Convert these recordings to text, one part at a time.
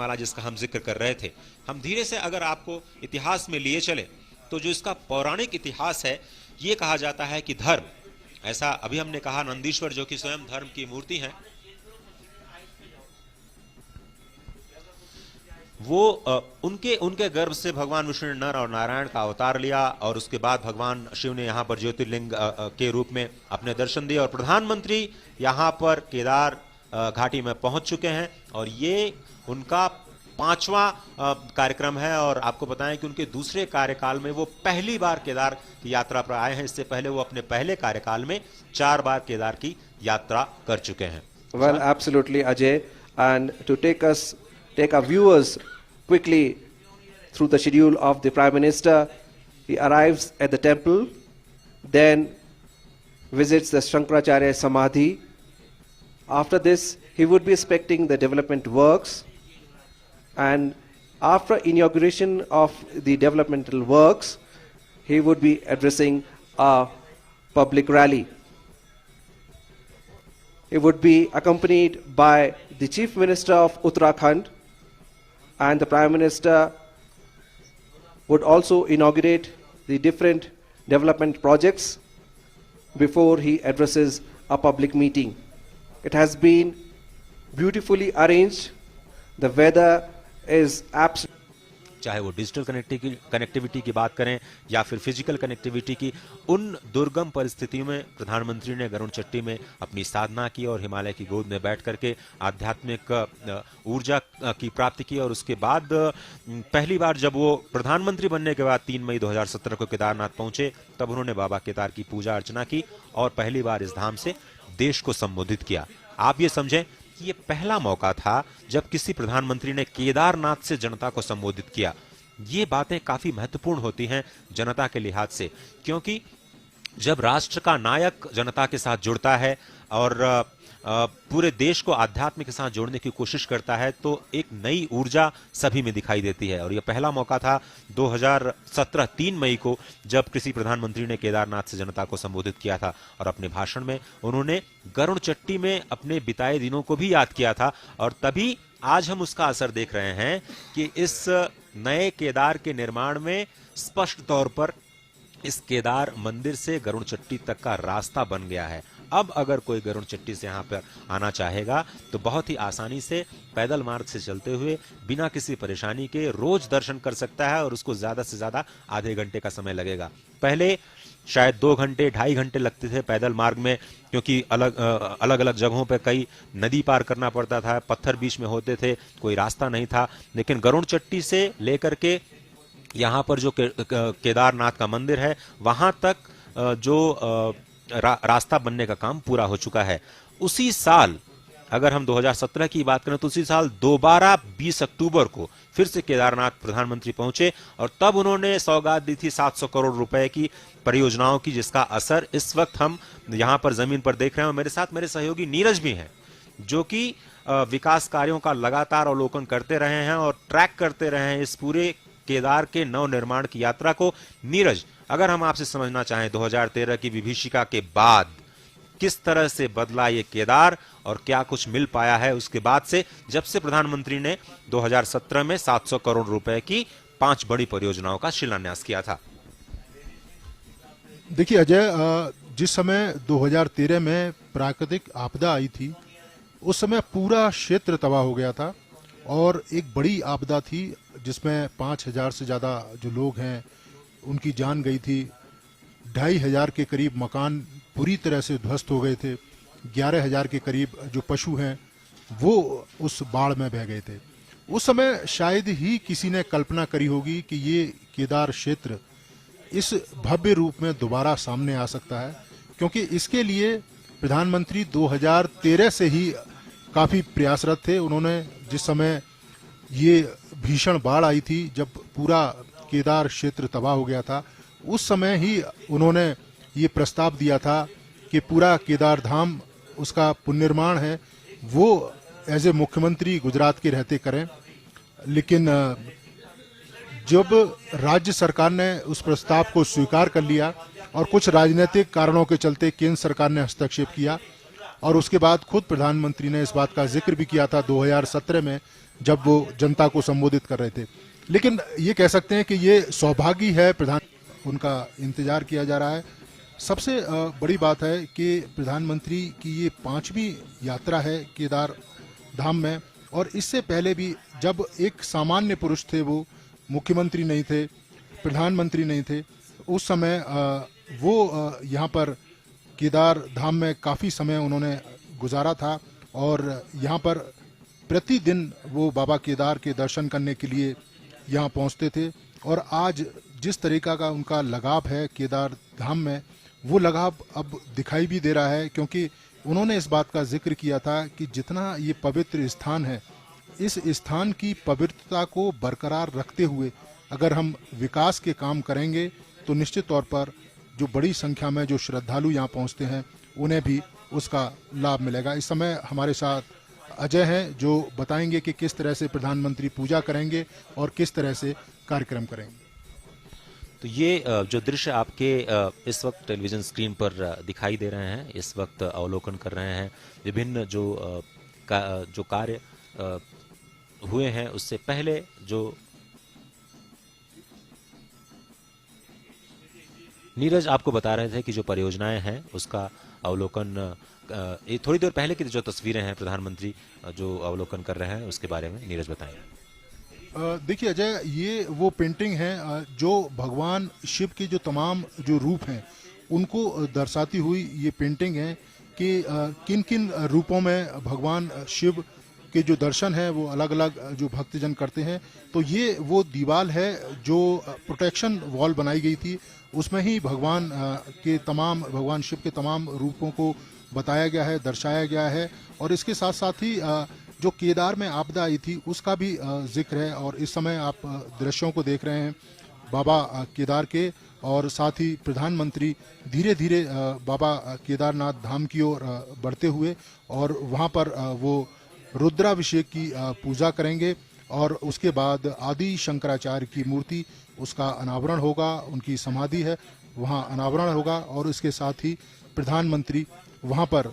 माला जिसका हम जिक्र कर रहे थे, हम धीरे से अगर आपको इतिहास में लिए चले तो जो इसका पौराणिक इतिहास है, ये कहा जाता है कि धर्म, ऐसा अभी हमने कहा नंदीश्वर जो कि स्वयं धर्म की मूर्ति है, वो उनके गर्भ से भगवान विष्णु ने नर और नारायण का अवतार लिया और उसके बाद भगवान शिव ने यहाँ पर ज्योतिर्लिंग के रूप में अपने दर्शन दिए और प्रधानमंत्री यहाँ पर केदार घाटी में पहुंच चुके हैं और ये उनका 5वां कार्यक्रम है। और आपको बताएं कि उनके दूसरे कार्यकाल में वो पहली बार केदार की यात्रा पर आए हैं। इससे पहले वो अपने पहले कार्यकाल में 4 बार केदार की यात्रा कर चुके हैं। Well, absolutely, Ajay. And to take our viewers quickly through the schedule of the Prime Minister, he arrives at the temple, then visits the Shankaracharya Samadhi. After this, he would be inspecting the development works, and after inauguration of the developmental works, he would be addressing a public rally. He would be accompanied by the Chief Minister of Uttarakhand, and the Prime Minister would also inaugurate the different development projects before he addresses a public meeting. It has been beautifully arranged. The weather is absolutely, चाहे वो digital connectivity की बात करें या फिर physical connectivity की, उन दुर्गम परिस्थितियों में प्रधानमंत्री ने गरुड़ चट्टी में अपनी साधना की और हिमालय की गोद में बैठ करके आध्यात्मिक ऊर्जा की प्राप्ति की। और उसके बाद पहली बार जब वो प्रधानमंत्री बनने के बाद 3 मई 2017 को केदारनाथ पहुंचे, तब उन्होंने बाबा केदार की पूजा अर्चना की और पहली बार इस धाम से देश को संबोधित किया। आप ये समझें कि ये पहला मौका था जब किसी प्रधानमंत्री ने केदारनाथ से जनता को संबोधित किया। ये बातें काफी महत्वपूर्ण होती हैं जनता के लिहाज से, क्योंकि जब राष्ट्र का नायक जनता के साथ जुड़ता है और पूरे देश को आध्यात्म के साथ जोड़ने की कोशिश करता है तो एक नई ऊर्जा सभी में दिखाई देती है। और यह पहला मौका था 2017 3 मई को जब किसी प्रधानमंत्री ने केदारनाथ से जनता को संबोधित किया था और अपने भाषण में उन्होंने गरुड़ चट्टी में अपने बिताए दिनों को भी याद किया था। और तभी आज हम उसका असर देख रहे हैं कि इस नए केदार के निर्माण में स्पष्ट तौर पर इस केदार मंदिर से गरुड़ चट्टी तक का रास्ता बन गया है। अब अगर कोई गरुड़ चट्टी से यहाँ पर आना चाहेगा तो बहुत ही आसानी से पैदल मार्ग से चलते हुए बिना किसी परेशानी के रोज दर्शन कर सकता है और उसको ज्यादा से ज्यादा आधे घंटे का समय लगेगा। पहले शायद 2 घंटे 2.5 घंटे लगते थे पैदल मार्ग में, क्योंकि अलग अलग जगहों पर कई नदी पार करना पड़ता था, पत्थर बीच में होते थे, कोई रास्ता नहीं था। लेकिन गरुड़ चट्टी से लेकर के यहाँ पर जो केदारनाथ का मंदिर है वहां तक जो रास्ता बनने का काम पूरा हो चुका है। उसी साल अगर हम 2017 की बात करें तो उसी साल दोबारा 20 अक्टूबर को फिर से केदारनाथ प्रधानमंत्री पहुंचे और तब उन्होंने सौगात दी थी 700 करोड़ रुपए की परियोजनाओं की, जिसका असर इस वक्त हम यहां पर जमीन पर देख रहे हैं। और मेरे साथ मेरे सहयोगी नीरज भी हैं जो कि विकास कार्यों का लगातार अवलोकन करते रहे हैं और ट्रैक करते रहे हैं इस पूरे केदार के नवनिर्माण की यात्रा को। नीरज, अगर हम आपसे समझना चाहें 2013 की विभीषिका के बाद किस तरह से बदला ये केदार और क्या कुछ मिल पाया है उसके बाद से, जब से प्रधानमंत्री ने 2017 में 700 करोड़ रुपए की 5 बड़ी परियोजनाओं का शिलान्यास किया था। देखिए अजय, जिस समय 2013 में प्राकृतिक आपदा आई थी उस समय पूरा क्षेत्र तबाह हो गया था और एक बड़ी आपदा थी जिसमें 5000 से ज़्यादा जो लोग हैं उनकी जान गई थी। 2500 के करीब मकान पूरी तरह से ध्वस्त हो गए थे। 11000 के करीब जो पशु हैं वो उस बाढ़ में बह गए थे। उस समय शायद ही किसी ने कल्पना करी होगी कि ये केदार क्षेत्र इस भव्य रूप में दोबारा सामने आ सकता है, क्योंकि इसके लिए प्रधानमंत्री 2013 से ही काफ़ी प्रयासरत थे। उन्होंने जिस समय ये भीषण बाढ़ आई थी, जब पूरा केदार क्षेत्र तबाह हो गया था, उस समय ही उन्होंने ये प्रस्ताव दिया था कि पूरा केदार धाम उसका पुनर्निर्माण है वो एज ए मुख्यमंत्री गुजरात के रहते करें। लेकिन जब राज्य सरकार ने उस प्रस्ताव को स्वीकार कर लिया और कुछ राजनीतिक कारणों के चलते केंद्र सरकार ने हस्तक्षेप किया, और उसके बाद खुद प्रधानमंत्री ने इस बात का जिक्र भी किया था 2017 में, जब वो जनता को संबोधित कर रहे थे। लेकिन ये कह सकते हैं कि ये सौभाग्य है, उनका इंतजार किया जा रहा है। सबसे बड़ी बात है कि प्रधानमंत्री की ये 5वीं यात्रा है केदार धाम में, और इससे पहले भी जब एक सामान्य पुरुष थे, वो मुख्यमंत्री नहीं थे, प्रधानमंत्री नहीं थे, उस समय वो यहाँ पर केदार धाम में काफ़ी समय उन्होंने गुजारा था, और यहाँ पर प्रतिदिन वो बाबा केदार के दर्शन करने के लिए यहाँ पहुँचते थे। और आज जिस तरीका का उनका लगाव है केदार धाम में, वो लगाव अब दिखाई भी दे रहा है, क्योंकि उन्होंने इस बात का जिक्र किया था कि जितना ये पवित्र स्थान है, इस स्थान की पवित्रता को बरकरार रखते हुए अगर हम विकास के काम करेंगे तो निश्चित तौर पर जो बड़ी संख्या में जो श्रद्धालु यहाँ पहुँचते हैं उन्हें भी उसका लाभ मिलेगा। इस समय हमारे साथ अजय हैं जो बताएंगे कि किस तरह से प्रधानमंत्री पूजा करेंगे और किस तरह से कार्यक्रम करेंगे। तो ये जो दृश्य आपके इस वक्त टेलीविजन स्क्रीन पर दिखाई दे रहे हैं, इस वक्त अवलोकन कर रहे हैं विभिन्न जो कार्य हुए हैं, उससे पहले जो नीरज आपको बता रहे थे कि जो परियोजनाएं हैं उसका अवलोकन, थोड़ी देर पहले की जो तस्वीरें हैं प्रधानमंत्री जो अवलोकन कर रहे हैं उसके बारे में नीरज बताएं। देखिए अजय, ये वो पेंटिंग है जो भगवान शिव के जो तमाम जो रूप हैं उनको दर्शाती हुई ये पेंटिंग है कि किन किन रूपों में भगवान शिव के जो दर्शन है वो अलग अलग जो भक्तजन करते हैं। तो ये वो दीवार है जो प्रोटेक्शन वॉल बनाई गई थी, उसमें ही भगवान शिव के तमाम रूपों को बताया गया है, दर्शाया गया है। और इसके साथ साथ ही जो केदार में आपदा आई थी उसका भी जिक्र है। और इस समय आप दृश्यों को देख रहे हैं बाबा केदार के, और साथ ही प्रधानमंत्री धीरे धीरे बाबा केदारनाथ धाम की ओर बढ़ते हुए और वहाँ पर वो रुद्राभिषेक की पूजा करेंगे। और उसके बाद आदि शंकराचार्य की मूर्ति, उसका अनावरण होगा, उनकी समाधि है वहाँ अनावरण होगा। और इसके साथ ही प्रधानमंत्री वहाँ पर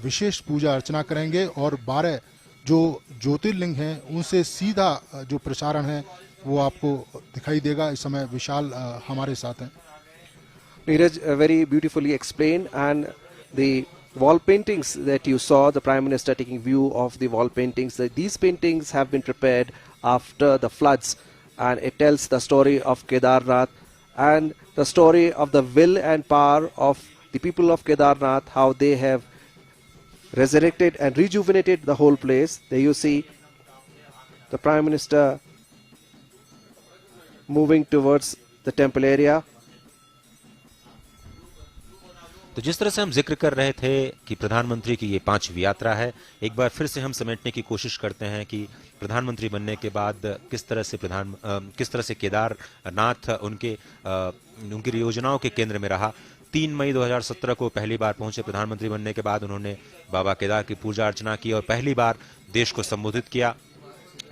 विशेष पूजा अर्चना करेंगे और 12 जो ज्योतिर्लिंग हैं उनसे सीधा जो प्रसारण है वो आपको दिखाई देगा। इस समय विशाल हमारे साथ हैं। Neeraj, very beautifully explained, and the wall paintings that you saw, the Prime Minister taking view of the wall paintings, these paintings have been prepared after the floods, and it tells the story of Kedarnath and the story of the will and power of the people of Kedarnath, how they have resurrected and rejuvenated the whole place. There you see the Prime Minister moving towards the temple area. तो जिस तरह से हम जिक्र कर रहे थे कि प्रधानमंत्री की ये 5वीं यात्रा है, एक बार फिर से हम समेटने की कोशिश करते हैं कि प्रधानमंत्री बनने के बाद किस तरह से केदारनाथ उनकी योजनाओं के केंद्र में रहा। 3 मई 2017 को पहली बार पहुंचे प्रधानमंत्री बनने के बाद उन्होंने बाबा केदार की पूजा अर्चना की और पहली बार देश को संबोधित किया।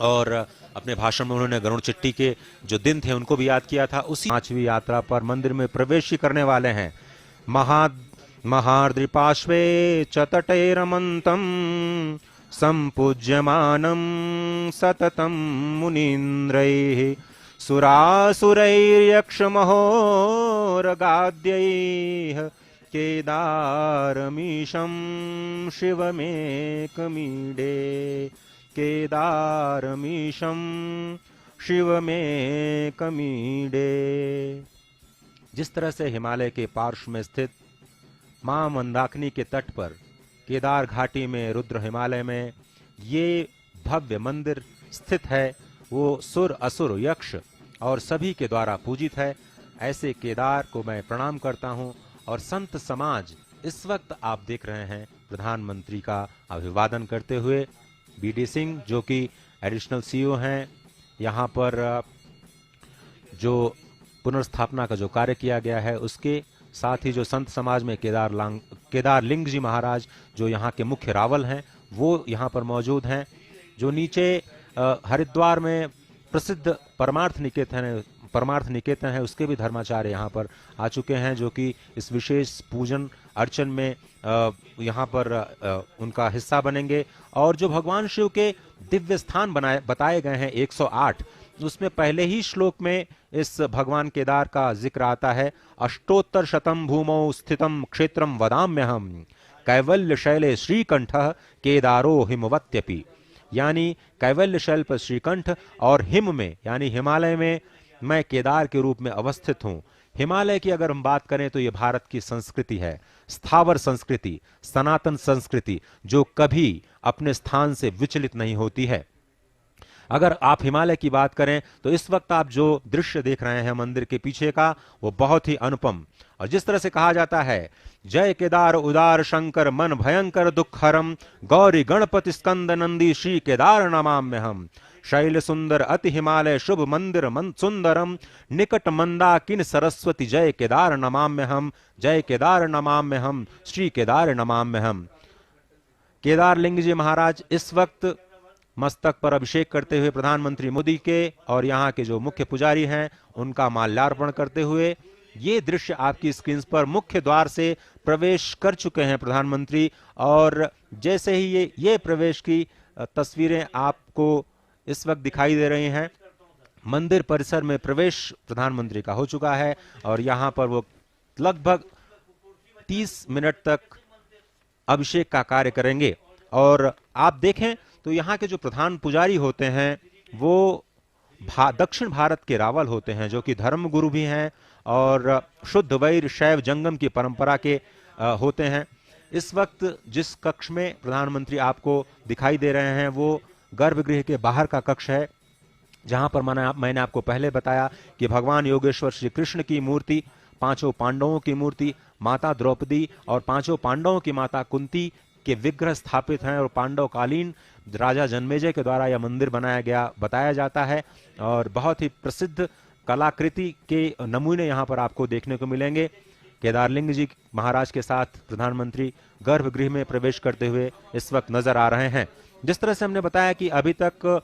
और अपने भाषण में उन्होंने गरुड़ चिट्ठी के जो दिन थे उनको भी याद किया था। उसी 5वीं यात्रा पर मंदिर में प्रवेश ही करने वाले हैं। महार्द्रिपार्श्वे च तटे रमन्तं सम्पूज्यमानं सततं मुनीन्द्रैः सुरासुरैर्यक्षमहोरगाद्यैः केदारमीशं शिवमेकमीडे केदारमीशं शिवमेकमीडे। जिस तरह से हिमालय के पार्श्व में स्थित मां मंदाकिनी के तट पर केदार घाटी में रुद्र हिमालय में ये भव्य मंदिर स्थित है, वो सुर असुर यक्ष और सभी के द्वारा पूजित है। ऐसे केदार को मैं प्रणाम करता हूं। और संत समाज इस वक्त आप देख रहे हैं प्रधानमंत्री का अभिवादन करते हुए। बीडी सिंह जो कि एडिशनल सीईओ हैं, यहाँ पर जो पुनर्स्थापना का जो कार्य किया गया है उसके साथ ही जो संत समाज में केदारलिंग जी महाराज जो यहाँ के मुख्य रावल हैं वो यहाँ पर मौजूद हैं। जो नीचे हरिद्वार में प्रसिद्ध परमार्थ निकेतन परमार्थ निकेतन है उसके भी धर्माचार्य यहाँ पर आ चुके हैं, जो कि इस विशेष पूजन अर्चन में यहाँ पर उनका हिस्सा बनेंगे। और जो भगवान शिव के दिव्य स्थान बताए गए हैं 108, उसमें पहले ही श्लोक में इस भगवान केदार का जिक्र आता है। अष्टोत्तर शतम भूमौ स्थितम क्षेत्रम वदाम्यहम कैवल्य शैले श्रीकंठः केदारो हिमवत्यपि, यानी कैवल्य शैल पर श्रीकंठ और हिम में यानी हिमालय में मैं केदार के रूप में अवस्थित हूं। हिमालय की अगर हम बात करें तो ये भारत की संस्कृति है, स्थावर संस्कृति, सनातन संस्कृति, जो कभी अपने स्थान से विचलित नहीं होती है। अगर आप हिमालय की बात करें तो इस वक्त आप जो दृश्य देख रहे हैं मंदिर के पीछे का, वो बहुत ही अनुपम, और जिस तरह से कहा जाता है जय केदार उदार शंकर मन भयंकर दुख हरम गौरी गणपति स्कंद नंदी श्री केदार नमाम्य हम शैल सुंदर अति हिमालय शुभ मंदिर सुंदरम निकट मंदाकिन सरस्वती जय केदार नमाम्य हम जय केदार नमाम्य हम श्री केदार नमाम्य हम। केदार लिंग जी महाराज इस वक्त मस्तक पर अभिषेक करते हुए प्रधानमंत्री मोदी के और यहाँ के जो मुख्य पुजारी हैं उनका माल्यार्पण करते हुए, ये दृश्य आपकी स्क्रीन पर मुख्य द्वार से प्रवेश कर चुके हैं प्रधानमंत्री। और जैसे ही ये प्रवेश की तस्वीरें आपको इस वक्त दिखाई दे रही हैं, मंदिर परिसर में प्रवेश प्रधानमंत्री का हो चुका है और यहाँ पर वो लगभग 30 मिनट तक अभिषेक का कार्य करेंगे। और आप देखें तो यहाँ के जो प्रधान पुजारी होते हैं वो दक्षिण भारत के रावल होते हैं, जो कि धर्म गुरु भी हैं और शुद्ध वैर शैव जंगम की परंपरा के होते हैं। इस वक्त जिस कक्ष में प्रधानमंत्री आपको दिखाई दे रहे हैं वो गर्भगृह के बाहर का कक्ष है, जहां पर मैंने आपको पहले बताया कि भगवान योगेश्वर श्री कृष्ण की मूर्ति, पांचों पांडवों की मूर्ति, माता द्रौपदी और पांचों पांडवों की माता कुंती के विग्रह स्थापित हैं और पांडवकालीन राजा जन्मेजय के द्वारा यह मंदिर बनाया गया बताया जाता है। और बहुत ही प्रसिद्ध कलाकृति के नमूने यहाँ पर आपको देखने को मिलेंगे। केदारलिंग जी महाराज के साथ प्रधानमंत्री गर्भगृह में प्रवेश करते हुए इस वक्त नजर आ रहे हैं। जिस तरह से हमने बताया कि अभी तक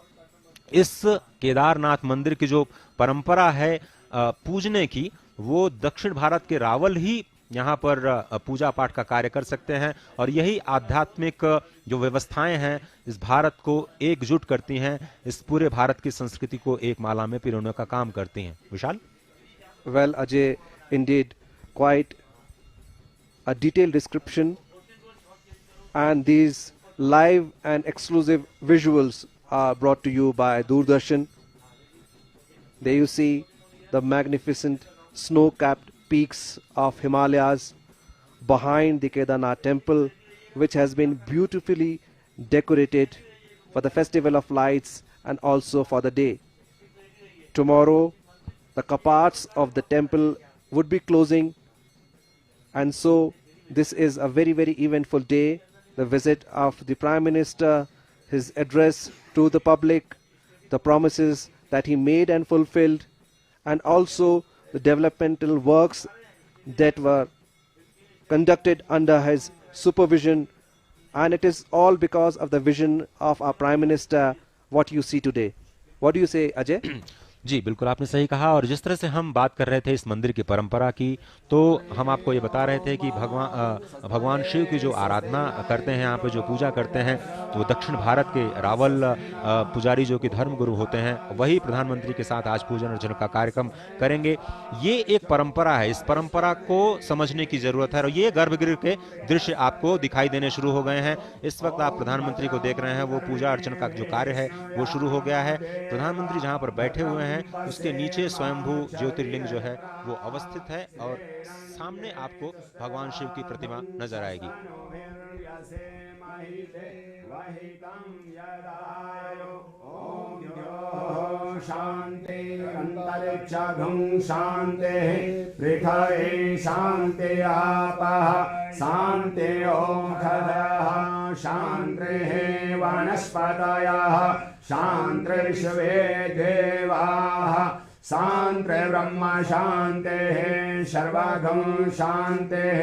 इस केदारनाथ मंदिर की जो परंपरा है पूजने की, वो दक्षिण भारत के रावल ही यहाँ पर पूजा पाठ का कार्य कर सकते हैं और यही आध्यात्मिक जो व्यवस्थाएं हैं इस भारत को एकजुट करती हैं, इस पूरे भारत की संस्कृति को एक माला में पिरोने का काम करती हैं। विशाल? Well, Ajay, indeed, quite a detailed description, and these live and exclusive visuals are brought to you by Doordarshan. There you see the magnificent snow-capped peaks of Himalayas behind the Kedarnath temple, which has been beautifully decorated for the festival of lights and also for the day. Tomorrow, the kapats of the temple would be closing, and so this is a very, very eventful day. The visit of the Prime Minister, his address to the public, the promises that he made and fulfilled, and also the developmental works that were conducted under his supervision, and it is all because of the vision of our Prime Minister, what you see today. What do you say, Ajay? जी बिल्कुल आपने सही कहा। और जिस तरह से हम बात कर रहे थे इस मंदिर की परंपरा की, तो हम आपको ये बता रहे थे कि भगवान शिव की जो आराधना करते हैं, यहाँ पे जो पूजा करते हैं, वो दक्षिण भारत के रावल पुजारी जो कि धर्म गुरु होते हैं, वही प्रधानमंत्री के साथ आज पूजन अर्चन का कार्यक्रम करेंगे। ये एक परंपरा है, इस परंपरा को समझने की जरूरत है और ये गर्भगृह के दृश्य आपको दिखाई देने शुरू हो गए हैं। इस वक्त आप प्रधानमंत्री को देख रहे हैं, वो पूजा अर्चन का जो कार्य है वो शुरू हो गया है। प्रधानमंत्री जहाँ पर बैठे हुए हैं उसके नीचे स्वयंभू ज्योतिर्लिंग जो है वो अवस्थित है और सामने आपको भगवान शिव की प्रतिमा नजर आएगी। शांति अंतरिक्षं शांति पृथ्वी शांति आपः शांति ओषधयः शान्तिः वनस्पतयः शान्तिर्विश्वे देवाः शान्तिर्ब्रह्म शान्तिः सर्वगं शान्तिः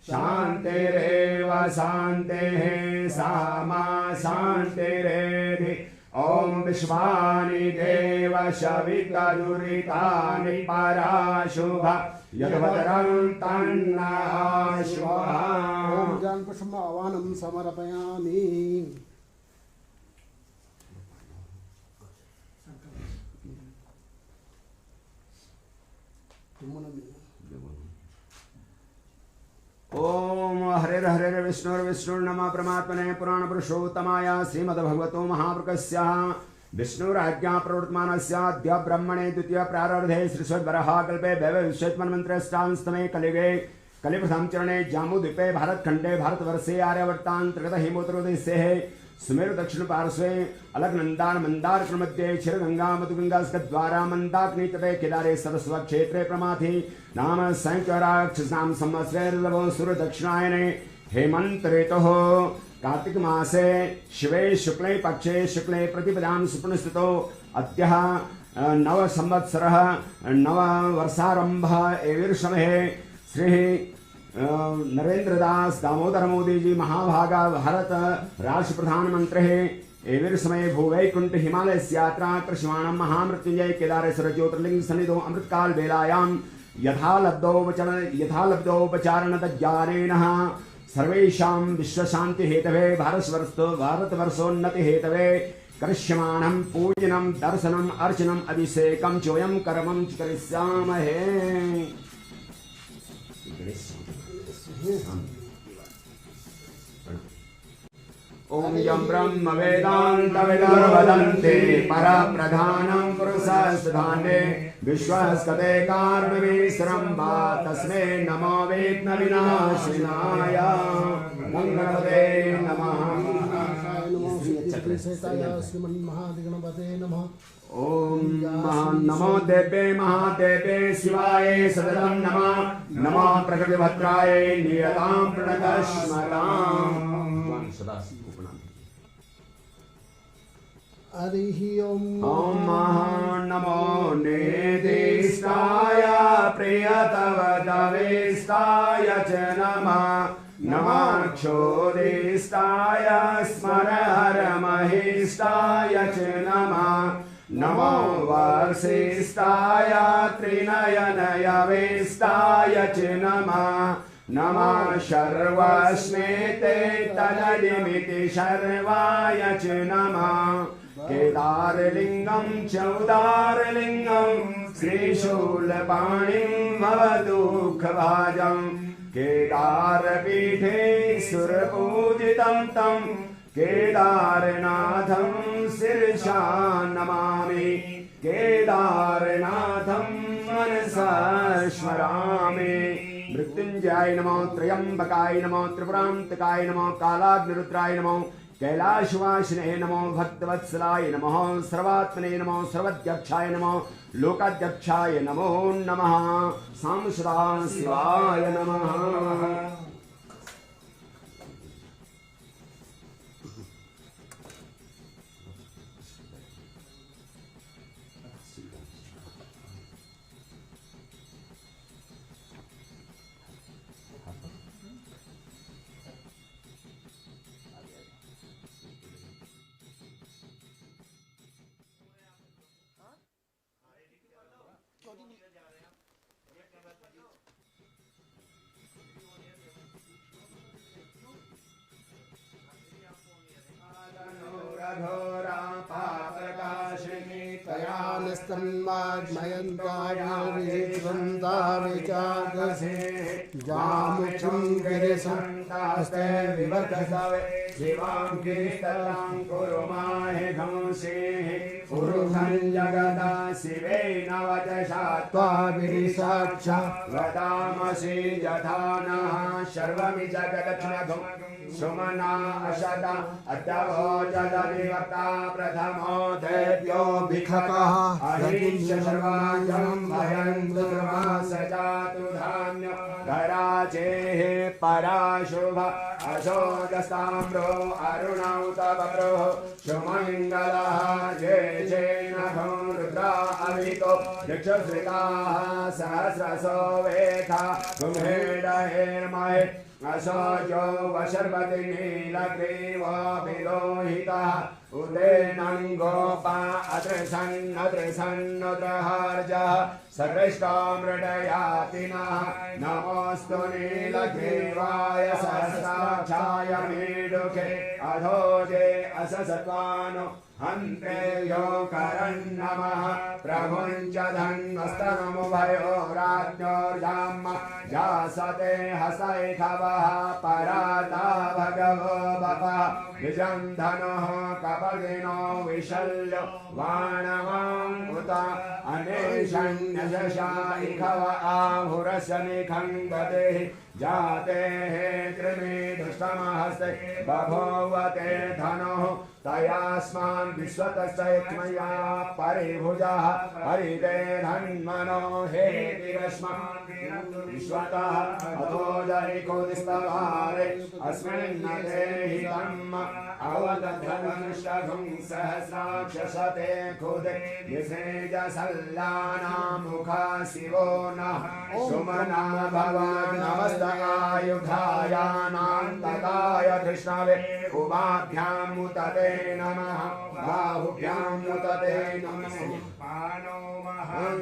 शान्तिरेव शान्तिः सामा शान्तिरेधि ॐ विश्वानि देव शवितदुरितानि पराशुभ यद्वदरं तन्नः स्वाहा। ॐ जानपुष्पम् आवाहनं समर्पयामि। ओम हरे हरे विष्णु नमः परमात्मने पुराण पुरुषोत्तमाय श्रीमद्भगवतो महापुरुषस्य विष्णुराज्ञा प्रवर्तमानस्य अद्य ब्रह्मणे द्वितीय प्रारब्धे श्रीश्वरवराह कल्पे वैवस्वतमन्त्रष्टांस्तमे कलिगे कलिप्रथम चरणे जाम्बूद्वीपे भारतखंडे भारतवर्षे आर्यावर्तांतर्गत हिमोत्तरदेशे सुमेरु दक्षिण पार्श्वे अलकनंदान मंदार मध्ये क्षीरगंगा मधुगंगा द्वारा मंदाग्नि तटे केदारे सरस्वत क्षेत्रे प्रमाथि नाम संख्यराक्षसाम संवत्सरे सूर्य दक्षिणायने हेमंत ऋतुः कार्तिक मासे शिवे शुक्ले पक्षे शुक्ले प्रतिपदां सुपुनस्थितो अद्यः नव संवत्सरः नव वर्षारंभ एविर्षमहे श्री नरेंद्र दास दामोदर मोदी जी महाभागा भारत राष्ट्र प्रधानमंत्री एविर समय भूवैकुंठ हिमालय यात्रा कृष्णाणम महामृत्युंजय केदारेश्वर ज्योतिर्लिंग सन्निधो अमृतकाल वेलायां यथालब्धोपचारण ज्ञानेन सर्वेषां विश्वशांति हेतवे भारतवर्षोन्नति हेतवे करिष्यमाणं पूजनं दर्शनम् अर्चनम् अभिषेकं चोयं कर्मं करिष्यामहे। ओम यं ब्रह्म वेदांत विदर्वदन्ते परप्रधानं पुरुषस्धाने विश्वस्कते कारणविश्रं वा तस्मै नमो वेद्न विनाशिनाय गणपते नमः। श्रीमन्महागणपते नमः। ओम नमो देवे महादेवे शिवाय सततं नमः। नमो प्रकृतिभद्राय नियतां प्रणतस्मराम्। हरिः ओम नमो निदिष्टाय प्रियतवदवेष्टाय च नमः। नमः क्षोदिष्टाय स्मरहरमहिष्टाय च नमः। नमो वर्षिष्टाय त्रिनयनयवेष्टाय च नमः। नमः शर्वस्मेते तददिमिति शर्वाय च नमः। केदारलिंगं च उदारलिंगं श्रीशूलपाणिं भवदुःखभाजं केदारपीठे सुरपूजितं तं केदारनाथं शिरसा नमामि। केदारनाथं मनसा स्मरामि। मृत्युंजयाय नमो त्र्यंबकाय नमो त्रिपुरांतकाय नमो कालाग्निरुद्राय नमो कैलाशवासिने नमो भक्तवत्सलाय नमः। सर्वात्मने नमो सर्वध्यक्षाय नमो लोकाध्यक्षाय नमो नमः। सांसदा शिवाय नमः। तन्माज्मयन्ताविचागसे जामुखं गिरिसन्तास्ते विवर्धसावे शिवां गिरिस्तलां कुरुमाहे घंसेः पुरुषं जगदा शिवेन वचसा त्वाभिरिसाक्षा वदामसि यथा नः सर्वमि जगदक्षिणघं सुमना अशदा अद्यभोजदनिवर्ता प्रथमो देव्यो भिखकः अहिंस सर्वाजं भयं दुर्वा सजातु धान्य धराचेः पराशुभ अशोकस्ताम्रो अरुणौतवप्रो सुमङ्गलः जेनघं रुद्रा अभितो दक्षश्रिताः सहस्रसो वेथा कुम्भेडहेर्महे असोजो वशर्वति नीलग्रीवो विलोहितः उदेनं गोपा अदृशन्नदृहर्जः सदृष्टो मृडयातिनः नमोऽस्तु नीलग्रीवाय सहस्राक्षाय मीडुखे अधोजे अससत्वानो हन्ते यो करन्नमः प्रभुञ्च धन्वस्तनमुभयो राज्ञोर्जाम जासते हसैखवः पराता भगवो बपः विजं धनुः कपगिनो विशल्यो वाणवाङ्कुत अनेशन्यशशाइखव आहुरशनिखङ्गतेः जाते कृमि दुष्टमहस्ते बभूवते धनुः तयास्मान् विश्वतश्चैत्मया परिभुजः हरिते धन्मनो हेतिरस्मान् विश्वतः अतो जयिकोदिस्तवारे अस्मिन् देहितम् अवदधनुष्टभुं सहस्राक्षसते खुदे विसेजसल्लानामुखा शिवो नः सुमना भवान् नमस्तकायुधायानान्तकाय कृष्णवे उभाभ्यां मुतते नमः बाहुभ्यां मुतते नमः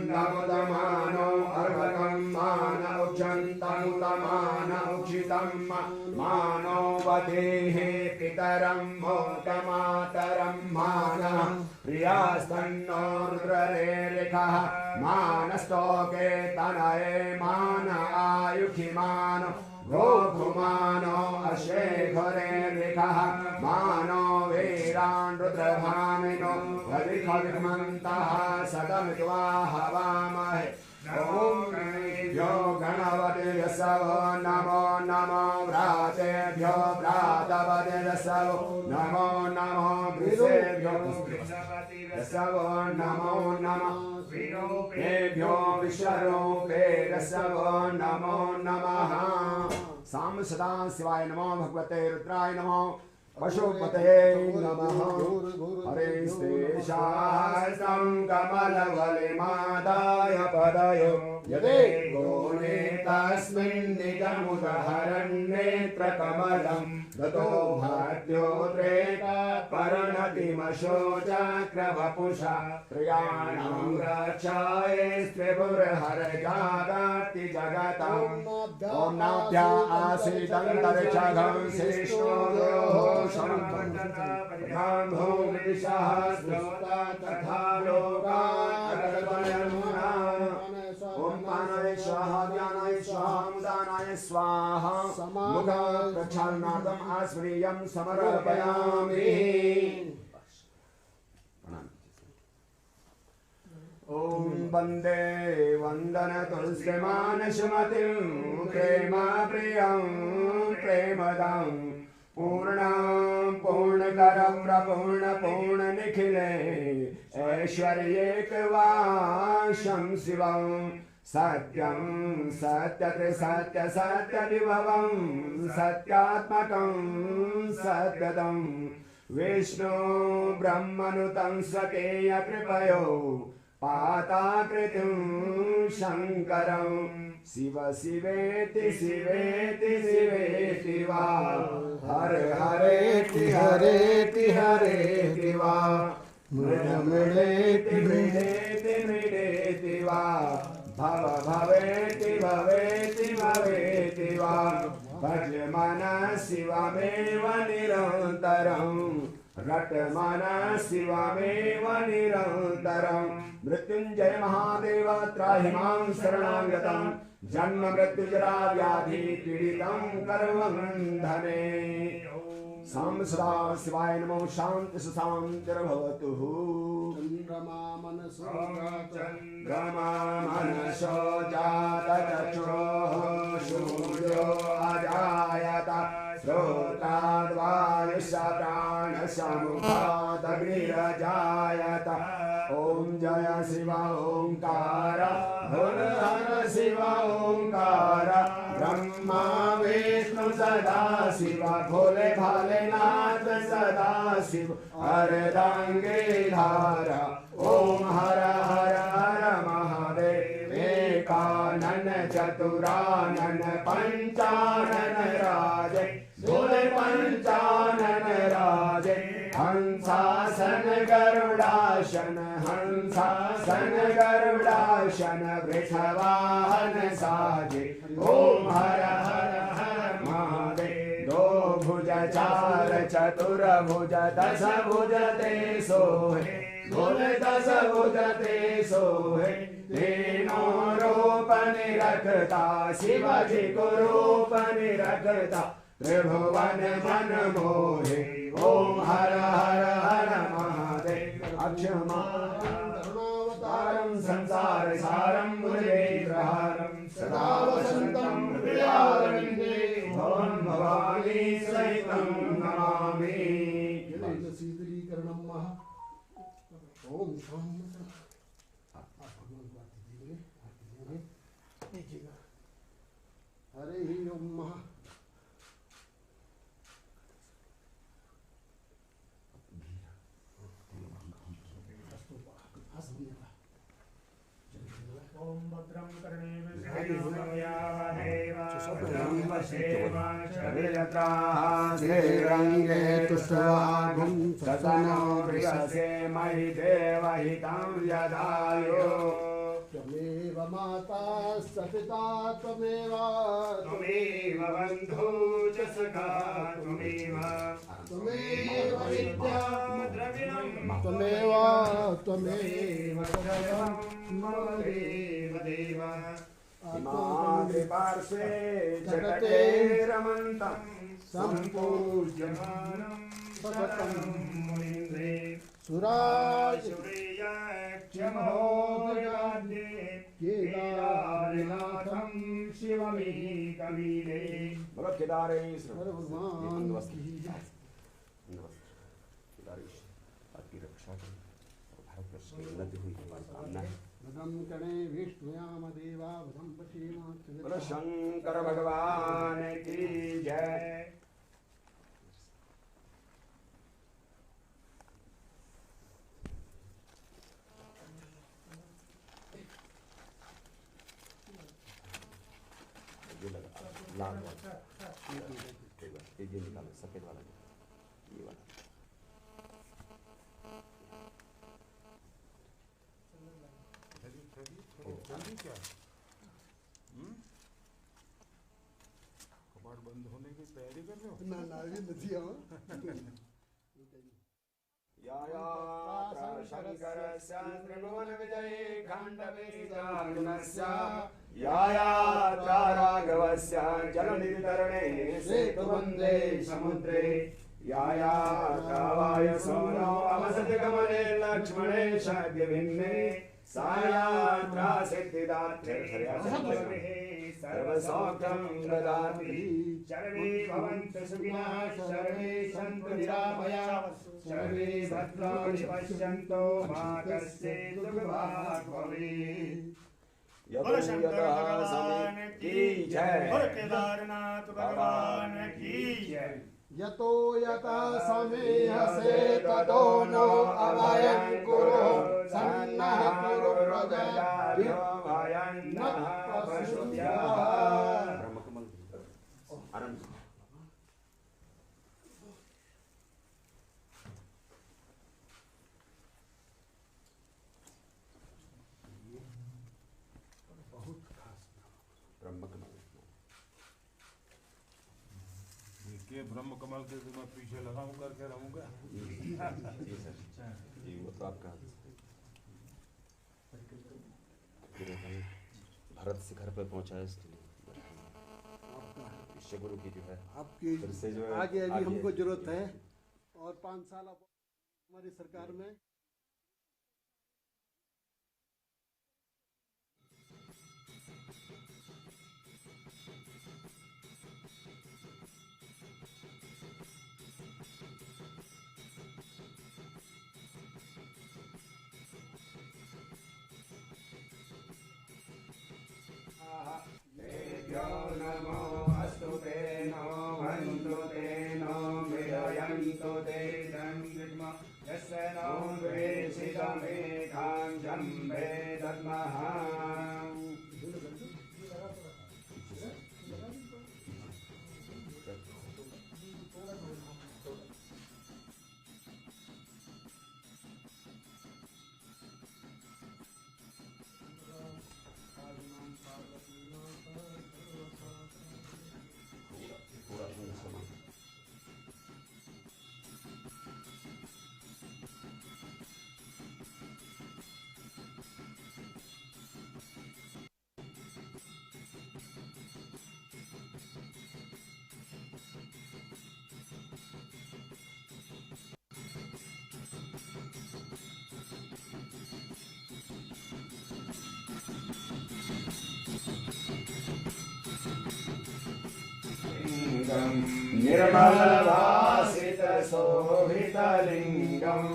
नमुदमानो अर्भकं मान उक्षन्तमुदमान उक्षितं मानो वदेः पितरं मोटमातरं मानः प्रियास्तन्नो रुद्ररेरिखः मानस्तोके तनये मान आयुखिमानो गोघुमानो अशेखरेरिखः मानो वीरान् रुद्रभामिनो वदिखविमन्तः सदमित्वा हवामहे ॐ यो गणपति यसवो नमो नमो व्रातेभ्यो व्रातपति यसवो नमो नमो वृषेभ्यो यसवो नमो नमः विरूपेभ्यो विश्वरूपे यसवो नमो नमः साम सदा शिवाय नमो भगवते रुद्राय नमो पशुपते नमः हरे शेषास्तं कमलवलिमादाय पदयो यदे गोने तस्मिन् निजमुदहरन्नेत्रकमलं ततो भाद्योद्रेका परिणतिमशोचक्रवपुषा प्रियाणां रक्षाये स्त्रिपुरहरजागाति जगताम् ॐ नाभ्या आसीदन्तरिक्षगं श्रीष्णोः शम्भं भूमिशः स्रोता तथा लोकाः ॐ पानाय स्वाहा ज्ञानाय स्वाहा मुदानाय स्वाहा मुखा प्रक्षालनार्थम् आस्मनीयं समर्पयामि ॐ वन्दे वन्दनतुल्यमानसुमतिं प्रेम प्रियं प्रेमदां पूर्णं पूर्णकरं प्रपूर्णपूर्णनिखिले ऐश्वर्येकवाशं शिवं सत्यं सत्यत्रिसत्यसत्यविभवं सत्यात्मकं सत्यदं विष्णु ब्रह्मनुतं स्वकीय कृपयो पाताकृतिं शङ्करं शिव शिवेति शिवेति शिवेति वा हर हरेति हरेति हरेति वा मृड मृडेति मृडेति मृडेति वा भव भवेति भवेति भवेति वा भज मन शिवमेव निरन्तरम् रटमन शिवमेव निरन्तरं मृत्युञ्जय महादेव त्राहि मां शरणागतं जन्म मृत्युजरा व्याधि पीडितं कर्मबन्धने सां सदा शिवाय नमो शान्ति सुशान्तिर्भवतु चन्द्रमा मनसो जातचक्षुरोः सूर्यो अजायत श्रोताद्वायुष्य प्राणसमुखादग्निरजायत ॐ जय शिव ओंकार हर हर शिव ओंकार ब्रह्मा विष्णु सदा शिव भोले भालेनाथ सदा शिव अर्धांगिधार ओम हर हर हर महादेव एकानन चतुरानन पंचानन राजे भोले पंचानन राजे हंसा सन गरुडाशन वृषवाहन साजे ओम हर हर हर महादेव दो भुज चार चतुर भुज दस भुज ते सोहे बोल दस भुज ते सोहे तीनों रूप निरखता शिवाजी को रूप निरखता त्रिभुवन मन मोहे ओम हर हर हर महादेव अक्षमावतारं संसार सारं मुरलीधरहारं सदा वसन्तं हृदयारविन्दे भवं भवानी सहितं नमामि शीतलीकरणं महा ओम शाम हरे ही ओम महा ओम भद्रं कर्णेभिर्यत्रास्थिरंगे तुष्टवागुं सतनो प्रियसे मयि देवहितं यदायो त्वमेव माता सपिता त्वमेव बन्धु च सखा त्वमेव विद्या त्वमेव सर्वं मम देव पार्श्वे जगते रमन्तं सम्पूज्यमानं सततं मुनीन्द्रे सुरेयक्षमहोदयाद्ये केदारनाथं शिवमेकमीरे भगवत केदारेश्वर भगवान की आपकी रक्षा करें और भारतवर्ष की उन्नति हुई हमारी कामना है भदं कणे विष्णुयाम देवा भदं पश्येम बोलो शंकर भगवान की जय ये लगा लाल वाला ये निकालो सफेद वाला ये वाला कपाट बंद होने की तैयारी कर रहे हो? ना नावी नदी आओ या शंकरस्य त्रिभुवन विजये खाण्डवेदार्जुनस्य या राघवस्य जलनिधितरणे सेतुबन्धे समुद्रे या वायुसोनो अवसतिगमने लक्ष्मणे शक्तिभिन्ने सायात्रा सिद्धिदात्रे सर्वसौख्यं ददाति सर्वे भवन्तु सुखिनः सर्वे सन्तु निरामयाः सर्वे भद्राणि पश्यन्तु मा कश्चित् दुःखभाग् भवेत् बोलो शंकर भगवान की जय बोलो केदारनाथ भगवान की जय यतो यथा समेहसे ततो नो अभयं कुरु सन्नः कुरु प्रजाभ्यो भयन्नः पशुभ्यः ब्रह्मकमल आनंद ब्रह्मकमल देखिए ब्रह्म कमल के तो मैं पीछे लगा हूं करके रहूंगा। जी सर जी वो तो आपका भारत से घर पे पहुंचा है इसलिए शिष्य गुरु की जो है आपकी फिर से जो है आगे अभी आगे हमको जरूरत है और 5 साल हमारी सरकार में तेभ्यो नमो अस्तु ते नो वन्तु ते नो मृडयन्तु ते जन्म यस्य नो द्वेषितमेकाङ्क्षं वेदद्मः निर्मलभासितशोभितलिङ्गम्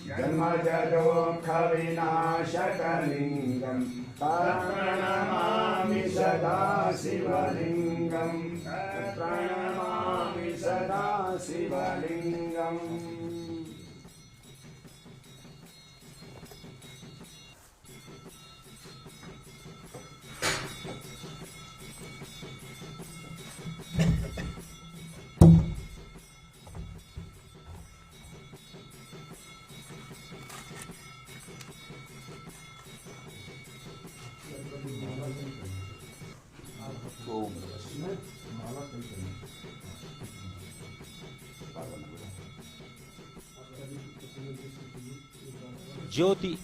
जन्मजदोऽखविनाशकलिङ्गम् प्रणमामि सदा शिवलिङ्गम् प्रणमामि सदा शिवलिङ्गम्। ज्योति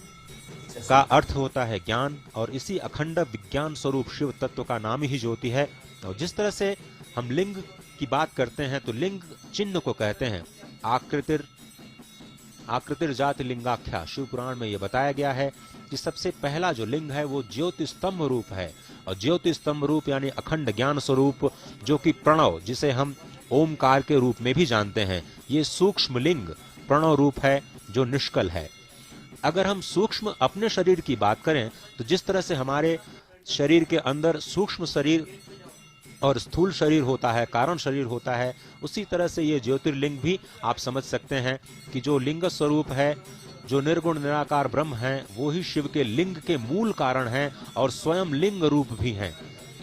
का अर्थ होता है ज्ञान, और इसी अखंड विज्ञान स्वरूप शिव तत्व का नाम ही ज्योति है। और जिस तरह से हम लिंग की बात करते हैं तो लिंग चिन्ह को कहते हैं। आकृतिर जाति लिंगाख्या, शिव पुराण में यह बताया गया है कि सबसे पहला जो लिंग है वो ज्योति स्तंभ रूप है। और ज्योति स्तंभ रूप यानी अखंड ज्ञान स्वरूप, जो कि प्रणव, जिसे हम ओमकार के रूप में भी जानते हैं, ये सूक्ष्म लिंग प्रणव रूप है जो निष्कल है। अगर हम सूक्ष्म अपने शरीर की बात करें तो जिस तरह से हमारे शरीर के अंदर सूक्ष्म शरीर और स्थूल शरीर होता है, कारण शरीर होता है, उसी तरह से ये ज्योतिर्लिंग भी आप समझ सकते हैं कि जो लिंग स्वरूप है, जो निर्गुण निराकार ब्रह्म है, वो ही शिव के लिंग के मूल कारण हैं और स्वयं लिंग रूप भी हैं।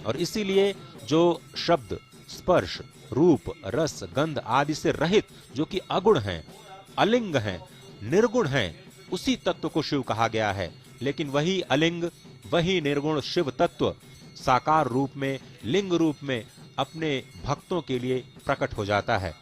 और इसीलिए जो शब्द, स्पर्श, रूप, रस, गंध आदि से रहित, जो कि अगुण हैं, अलिंग हैं, निर्गुण हैं, उसी तत्व को शिव कहा गया है। लेकिन वही अलिंग, वही निर्गुण शिव तत्व साकार रूप में, लिंग रूप में अपने भक्तों के लिए प्रकट हो जाता है।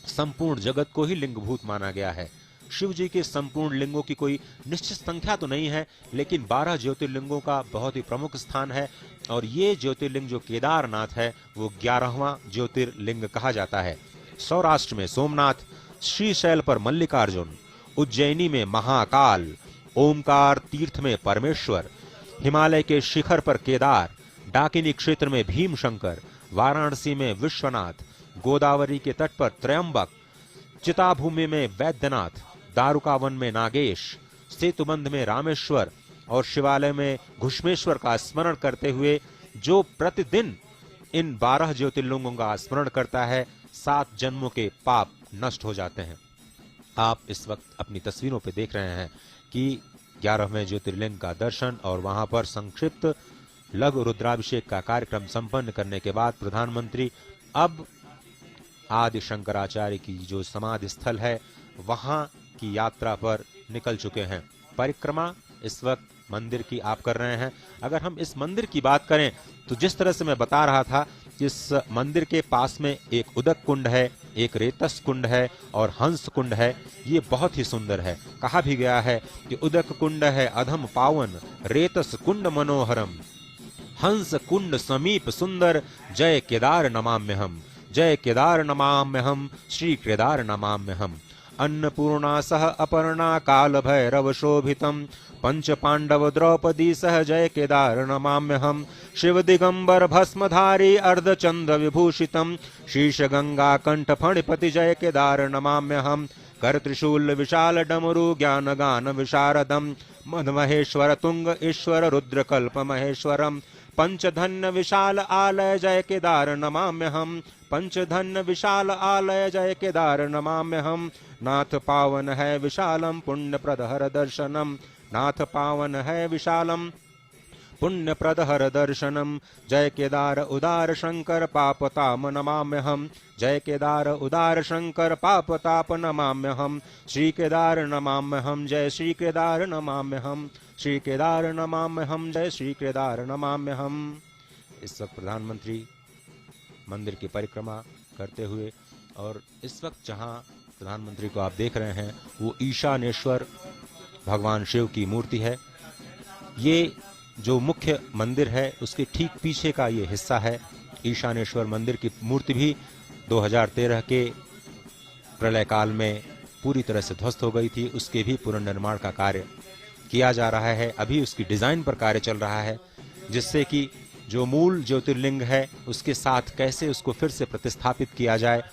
संपूर्ण जगत को ही लिंगभूत माना गया है। शिव जी के संपूर्ण लिंगों की कोई निश्चित संख्या तो नहीं है, लेकिन 12 ज्योतिर्लिंगों का बहुत ही प्रमुख स्थान है। और ये ज्योतिर्लिंग जो केदारनाथ है वो 11वां ज्योतिर्लिंग कहा जाता है। सौराष्ट्र में सोमनाथ, श्रीशैल पर मल्लिकार्जुन, उज्जैनी में महाकाल, ओमकार तीर्थ में परमेश्वर, हिमालय के शिखर पर केदार, डाकिनी क्षेत्र में भीमशंकर, वाराणसी में विश्वनाथ, गोदावरी के तट पर त्रयंबक, चिताभूमि में वैद्यनाथ, दारुकावन में नागेश, सेतुबंध में रामेश्वर और शिवालय में घुष्मेश्वर का स्मरण करते हुए जो प्रतिदिन इन 12 ज्योतिर्लिंगों का स्मरण करता है, 7 जन्मों के पाप नष्ट हो जाते हैं। आप इस वक्त अपनी तस्वीरों पे देख रहे हैं कि 11वें ज्योतिर्लिंग का दर्शन और वहां पर संक्षिप्त लघु रुद्राभिषेक का कार्यक्रम संपन्न करने के बाद प्रधानमंत्री अब आदि शंकराचार्य की जो समाधि स्थल है वहां की यात्रा पर निकल चुके हैं। परिक्रमा इस वक्त मंदिर की आप कर रहे हैं। अगर हम इस मंदिर की बात करें तो जिस तरह से मैं बता रहा था, इस मंदिर के पास में एक उदक कुंड है, एक रेतस कुंड है और हंस कुंड है। ये बहुत ही सुंदर है। कहा भी गया है कि उदक कुंड है अधम पावन, रेतस कुंड मनोहरम, हंस कुंड समीप सुंदर, जय केदार नमाम्यहम, जय केदार नमाम्यहम, श्री केदार नमाम्यहम। अन्नपूर्णा सह अपर्णा काल भैरव शोभितम, पंच पांडव द्रौपदी सह जय केदार नमाम्यहम। शिव दिगंबर भस्मधारी अर्धचंद्र विभूषितम, शीश गंगा कंठ फणिपति जय केदार नमाम्यहम। कर त्रिशूल विशाल डमरु ज्ञान गान विशारदम, मद महेश्वर तुंग ईश्वर रुद्र कल्प महेश्वरम। पंचधन्य विशाल आलय जय केदार नमाम्यहम, पंचधन्य विशाल आलय जय केदार नमाम्यहम। नाथ पावन है विशालम पुण्य प्रदहर दर्शनम, नाथ पावन है विशालम पुण्य प्रदहर दर्शनम। जय केदार उदार शंकर पापताप नमाम्यहम, जय केदार उदार शंकर पापताप नमाम्यहम। श्री केदार नमाम्यहम, जय श्री केदार नमाम्यहम, श्री केदार नमाम्यहम, जय श्री केदार नमाम्यहम। इस वक्त प्रधानमंत्री मंदिर की परिक्रमा करते हुए, और इस वक्त जहां प्रधानमंत्री को आप देख रहे हैं वो ईशानेश्वर भगवान शिव की मूर्ति है। ये जो मुख्य मंदिर है उसके ठीक पीछे का ये हिस्सा है। ईशानेश्वर मंदिर की मूर्ति भी 2013 के प्रलय काल में पूरी तरह से ध्वस्त हो गई थी। उसके भी पुनर्निर्माण का कार्य किया जा रहा है। अभी उसकी डिजाइन पर कार्य चल रहा है, जिससे कि जो मूल ज्योतिर्लिंग है उसके साथ कैसे उसको फिर से प्रतिस्थापित किया जाए।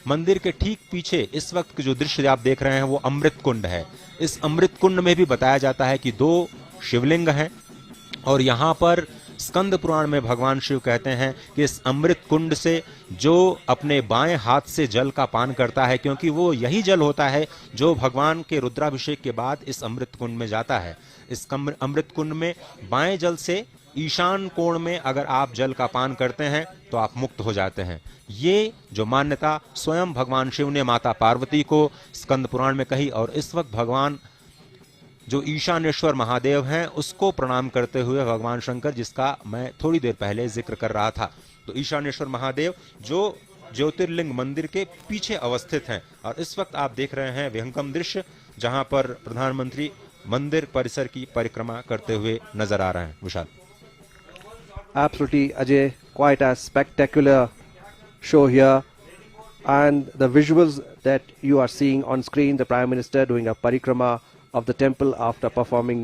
मंदिर के ठीक पीछे इस वक्त जो दृश्य आप देख रहे हैं वो अमृत कुंड है। इस अमृत कुंड में भी बताया जाता है कि 2 शिवलिंग हैं और यहाँ पर स्कंद पुराण में भगवान शिव कहते हैं कि इस अमृत कुंड से जो अपने बाएं हाथ से जल का पान करता है, क्योंकि वो यही जल होता है जो भगवान के रुद्राभिषेक के बाद इस अमृत कुंड में जाता है। इस अमृत कुंड में बाएं जल से ईशान कोण में अगर आप जल का पान करते हैं तो आप मुक्त हो जाते हैं। ये जो मान्यता स्वयं भगवान शिव ने माता पार्वती को स्कंद पुराण में कही और इस वक्त भगवान जो ईशानेश्वर महादेव हैं उसको प्रणाम करते हुए भगवान शंकर, जिसका मैं थोड़ी देर पहले जिक्र कर रहा था, तो ईशानेश्वर महादेव जो ज्योतिर्लिंग मंदिर के पीछे अवस्थित हैं। और इस वक्त आप देख रहे हैं विहंगम दृश्य जहां पर प्रधानमंत्री मंदिर परिसर की परिक्रमा करते हुए नजर आ रहे हैं। विशाल। Absolutely, Ajay, quite a spectacular show here, and the visuals that you are seeing on screen, the Prime Minister doing a parikrama of the temple after performing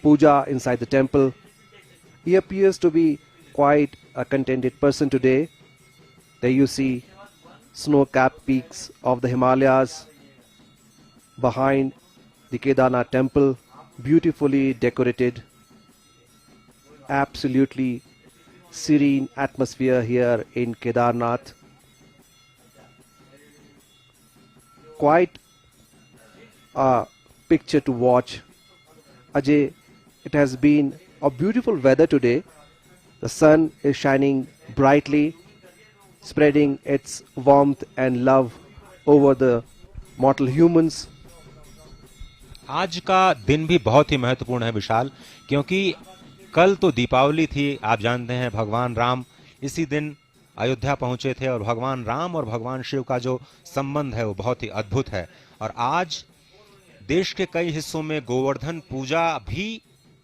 puja inside the temple. He appears to be quite a contented person today. There you see snow-capped peaks of the Himalayas behind the Kedarnath temple, beautifully decorated. Absolutely serene atmosphere here in Kedarnath. Quite a picture to watch. Ajay, it has been a beautiful weather today. The sun is shining brightly, spreading its warmth and love over the mortal humans. आज का दिन भी बहुत ही महत्वपूर्ण है विशाल, क्योंकि कल तो दीपावली थी। आप जानते हैं भगवान राम इसी दिन अयोध्या पहुंचे थे और भगवान राम और भगवान शिव का जो संबंध है वो बहुत ही अद्भुत है। और आज देश के कई हिस्सों में गोवर्धन पूजा भी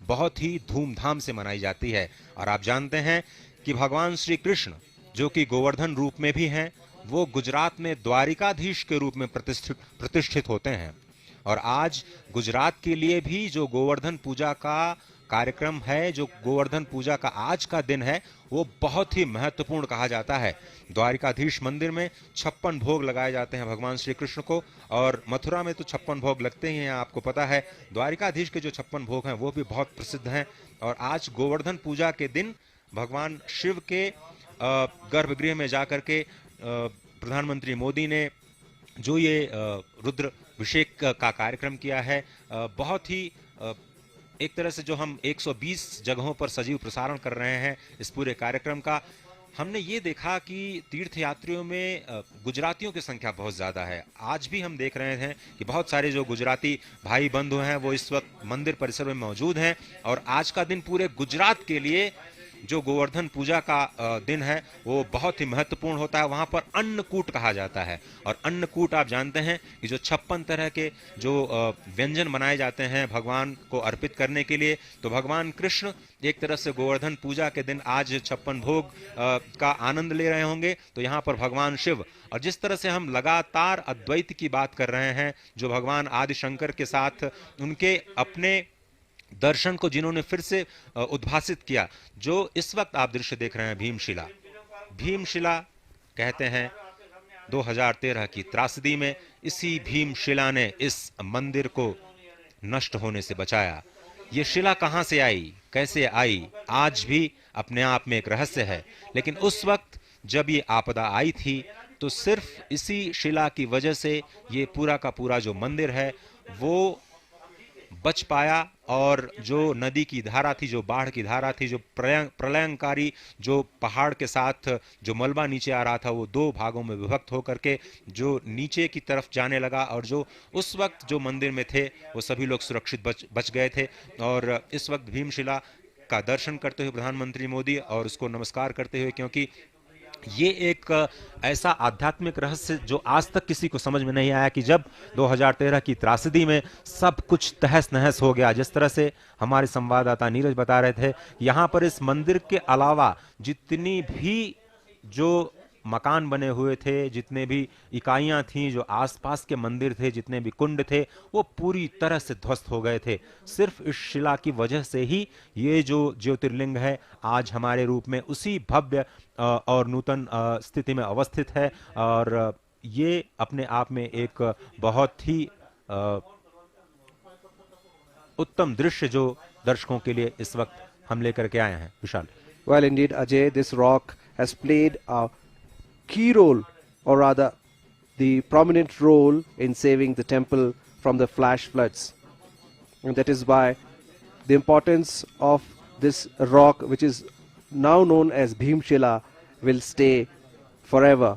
बहुत ही धूमधाम से मनाई जाती है। और आप जानते हैं कि भगवान श्री कृष्ण जो कि गोवर्धन रूप में भी हैं, वो गुजरात में द्वारिकाधीश के रूप में प्रतिष्ठित होते हैं। और आज गुजरात के लिए भी जो गोवर्धन पूजा का कार्यक्रम है, जो गोवर्धन पूजा का आज का दिन है, वो बहुत ही महत्वपूर्ण कहा जाता है। द्वारिकाधीश मंदिर में 56 भोग लगाए जाते हैं भगवान श्री कृष्ण को, और मथुरा में तो 56 भोग लगते ही हैं, आपको पता है। द्वारिकाधीश के जो 56 भोग हैं वो भी बहुत प्रसिद्ध हैं। और आज गोवर्धन पूजा के दिन भगवान शिव के गर्भगृह में जाकर के प्रधानमंत्री मोदी ने जो ये रुद्राभिषेक का कार्यक्रम किया है, बहुत ही एक तरह से जो हम 120 जगहों पर सजीव प्रसारण कर रहे हैं इस पूरे कार्यक्रम का, हमने ये देखा कि तीर्थयात्रियों में गुजरातियों की संख्या बहुत ज़्यादा है। आज भी हम देख रहे हैं कि बहुत सारे जो गुजराती भाई बंधु हैं वो इस वक्त मंदिर परिसर में मौजूद हैं। और आज का दिन पूरे गुजरात के लिए जो गोवर्धन पूजा का दिन है वो बहुत ही महत्वपूर्ण होता है। वहाँ पर अन्नकूट कहा जाता है, और अन्नकूट आप जानते हैं कि जो 56 तरह के जो व्यंजन बनाए जाते हैं भगवान को अर्पित करने के लिए, तो भगवान कृष्ण एक तरह से गोवर्धन पूजा के दिन आज 56 भोग का आनंद ले रहे होंगे, तो यहाँ पर भगवान शिव, और जिस तरह से हम लगातार अद्वैत की बात कर रहे हैं, जो भगवान आदि शंकर के साथ उनके अपने दर्शन को जिन्होंने फिर से उद्भासित किया, जो इस वक्त आप दृश्य देख रहे हैं भीमशिला। भीमशिला कहते हैं 2013 की त्रासदी में इसी भीमशिला ने इस मंदिर को नष्ट होने से बचाया। ये शिला कहां से आई, कैसे आई, आज भी अपने आप में एक रहस्य है। लेकिन उस वक्त जब ये आपदा आई थी तो सिर्फ इसी शिला की वजह से ये पूरा का पूरा जो मंदिर है वो बच पाया। और जो नदी की धारा थी, जो बाढ़ की धारा थी, जो प्रलयंकारी जो पहाड़ के साथ जो मलबा नीचे आ रहा था, वो 2 भागों में विभक्त होकर के जो नीचे की तरफ जाने लगा, और जो उस वक्त जो मंदिर में थे वो सभी लोग सुरक्षित बच गए थे। और इस वक्त भीमशिला का दर्शन करते हुए प्रधानमंत्री मोदी और उसको नमस्कार करते हुए, क्योंकि ये एक ऐसा आध्यात्मिक रहस्य जो आज तक किसी को समझ में नहीं आया कि जब 2013 की त्रासदी में सब कुछ तहस नहस हो गया, जिस तरह से हमारे संवाददाता नीरज बता रहे थे, यहाँ पर इस मंदिर के अलावा जितनी भी जो मकान बने हुए थे, जितने भी इकाइयां थीं, जो आसपास के मंदिर थे, जितने भी कुंड थे, वो पूरी तरह से ध्वस्त हो गए थे। सिर्फ इस शिला की वजह से ही ये जो ज्योतिर्लिंग है आज हमारे रूप में उसी भव्य और नूतन स्थिति में अवस्थित है। और ये अपने आप में एक बहुत ही उत्तम दृश्य जो दर्शकों के लिए इस वक्त हम लेकर के आए हैं। विशाल। Well, indeed, Ajay, this rock has played a key role, or rather, the prominent role in saving the temple from the flash floods. And that is why the importance of this rock, which is now known as Bhimshila, will stay forever.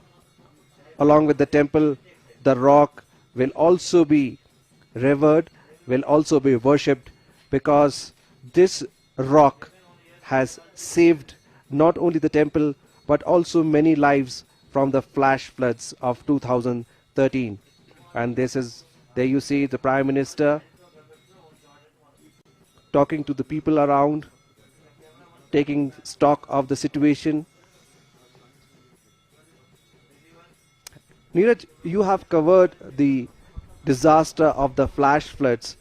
Along with the temple, the rock will also be revered, will also be worshipped, because this rock has saved not only the temple but also many lives from the flash floods of 2013. And this is, there you see the Prime Minister talking to the people around, taking stock of the situation. Neeraj, you have covered the disaster of the flash floods.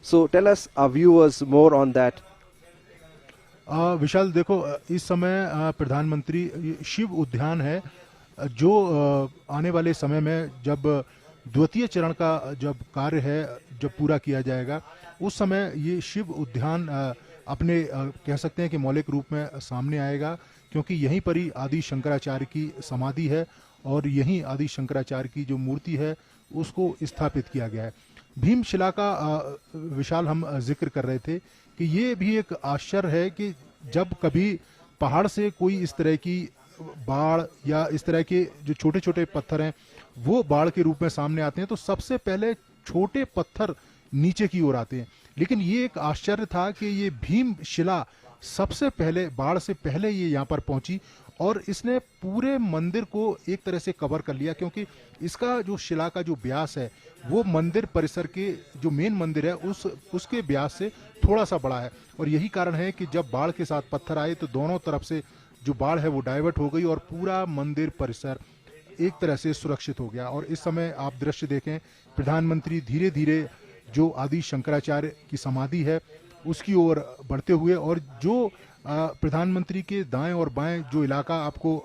So tell us, our viewers, more on that. विशाल, देखो इस समय प्रधानमंत्री शिव उद्यान है जो आने वाले समय में जब द्वितीय चरण का जब कार्य है जब पूरा किया जाएगा, उस समय ये शिव उद्यान अपने कह सकते हैं कि मौलिक रूप में सामने आएगा, क्योंकि यहीं पर ही आदि शंकराचार्य की समाधि है और यहीं आदि शंकराचार्य की जो मूर्ति है उसको स्थापित किया गया है। भीमशिला का विशाल हम जिक्र कर रहे थे कि ये भी एक आश्चर्य है कि जब कभी पहाड़ से कोई इस तरह की बाढ़ या इस तरह के जो छोटे छोटे पत्थर हैं वो बाढ़ के रूप में सामने आते हैं, तो सबसे पहले छोटे पत्थर नीचे की ओर आते हैं। लेकिन ये एक आश्चर्य था कि ये भीमशिला सबसे पहले, बाढ़ से पहले ये यहाँ पर पहुंची और इसने पूरे मंदिर को एक तरह से कवर कर लिया, क्योंकि इसका जो शिला का जो व्यास है वो मंदिर परिसर के जो मेन मंदिर है उसके व्यास से थोड़ा सा बड़ा है। और यही कारण है कि जब बाढ़ के साथ पत्थर आए तो दोनों तरफ से जो बाढ़ है वो डाइवर्ट हो गई और पूरा मंदिर परिसर एक तरह से सुरक्षित हो गया। और इस समय आप दृश्य देखें, प्रधानमंत्री धीरे धीरे जो आदि शंकराचार्य की समाधि है उसकी ओर बढ़ते हुए, और जो प्रधानमंत्री के दाएं और बाएं जो इलाका आपको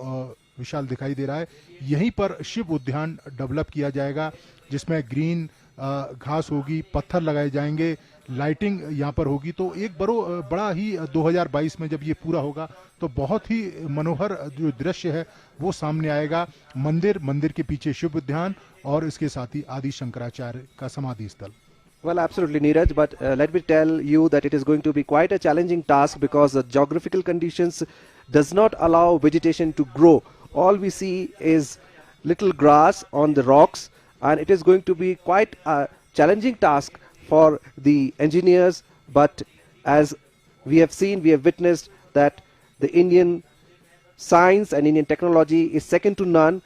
विशाल दिखाई दे रहा है, यहीं पर शिव उद्यान डेवलप किया जाएगा, जिसमें ग्रीन घास होगी, पत्थर लगाए जाएंगे, लाइटिंग यहाँ पर होगी। तो एक बड़ा ही 2022 में जब ये पूरा होगा तो बहुत ही मनोहर जो दृश्य है वो सामने आएगा। मंदिर के पीछे शिव उद्यान और इसके साथ ही आदि शंकराचार्य का समाधि स्थल। Well, absolutely, Neeraj, but let me tell you that it is going to be quite a challenging task because the geographical conditions does not allow vegetation to grow. All we see is little grass on the rocks, and it is going to be quite a challenging task for the engineers. But as we have seen, we have witnessed that the Indian science and Indian technology is second to none,